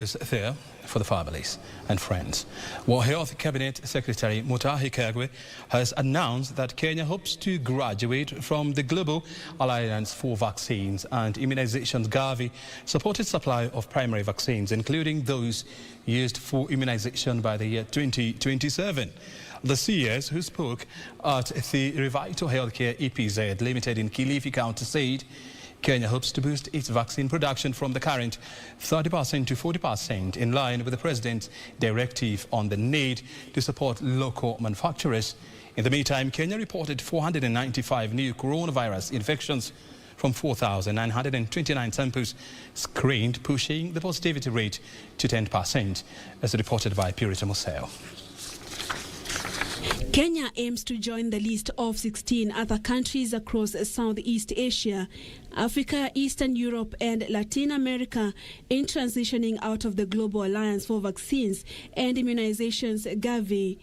is there for the families and friends. Well, Health Cabinet Secretary Mutahi Kagwe has announced that Kenya hopes to graduate from the Global Alliance for Vaccines and Immunizations-GAVI-Supported supply of primary vaccines, including those used for immunization by the year 2027. The CS who spoke at the Revital Healthcare EPZ Limited in Kilifi County said Kenya hopes to boost its vaccine production from the current 30% to 40% in line with the President's directive on the need to support local manufacturers. In the meantime, Kenya reported 495 new coronavirus infections from 4,929 samples screened, pushing the positivity rate to 10%, as reported by Purity Museo. Kenya aims to join the list of 16 other countries across Southeast Asia, Africa, Eastern Europe and Latin America in transitioning out of the Global Alliance for Vaccines and Immunizations-GAVI.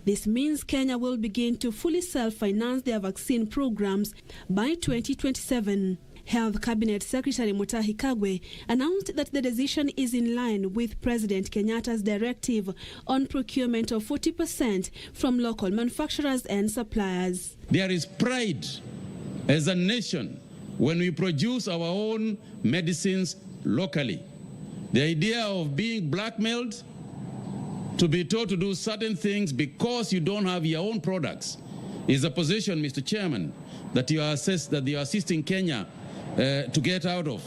This means Kenya will begin to fully self-finance their vaccine programs by 2027. Health Cabinet Secretary Mutahi Kagwe announced that the decision is in line with President Kenyatta's directive on procurement of 40% from local manufacturers and suppliers. There is pride as a nation when we produce our own medicines locally. The idea of being blackmailed to be told to do certain things because you don't have your own products is a position, Mr. Chairman, that you are assisting Kenya to get out of.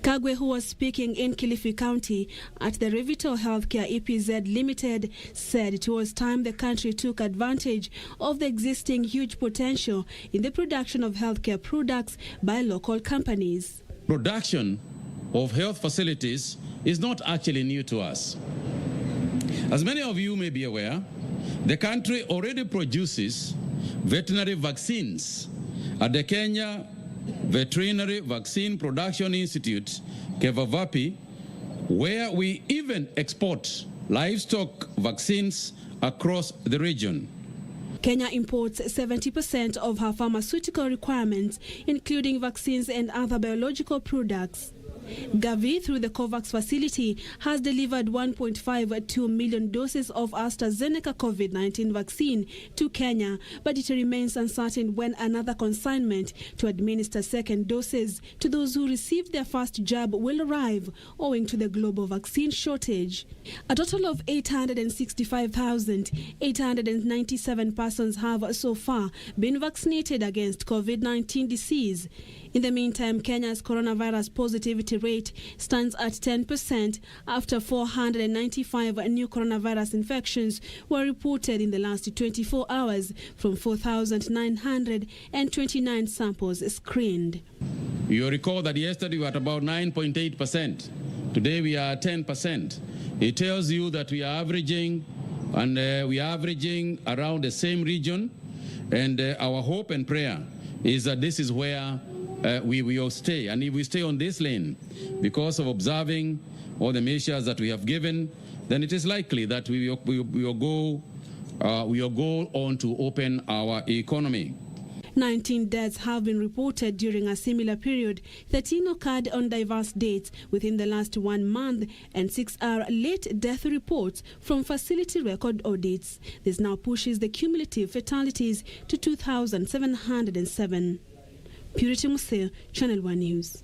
Kagwe, who was speaking in Kilifi County at the Revital Healthcare EPZ Limited, said it was time the country took advantage of the existing huge potential in the production of healthcare products by local companies. Production of health facilities is not actually new to us. As many of you may be aware, the country already produces veterinary vaccines at the Kenya Veterinary Vaccine Production Institute, KVAVAPI, where we even export livestock vaccines across the region. Kenya imports 70% of her pharmaceutical requirements, including vaccines and other biological products. GAVI, through the COVAX facility, has delivered 1.52 million doses of AstraZeneca COVID-19 vaccine to Kenya, but it remains uncertain when another consignment to administer second doses to those who received their first jab will arrive, owing to the global vaccine shortage. A total of 865,897 persons have so far been vaccinated against COVID-19 disease. In the meantime, Kenya's coronavirus positivity rate stands at 10% after 495 new coronavirus infections were reported in the last 24 hours from 4,929 samples screened. You recall that yesterday we were at about 9.8%. Today we are at 10%. It tells you that we are averaging, and we are averaging around the same region. And our hope and prayer is that this is where we will stay. And if we stay on this lane because of observing all the measures that we have given, then it is likely that we will go on to open our economy. 19 deaths have been reported during a similar period. 13 occurred on diverse dates within the last 1 month, and 6 are late death reports from facility record audits. This now pushes the cumulative fatalities to 2,707. Purity Museo, Channel 1 News.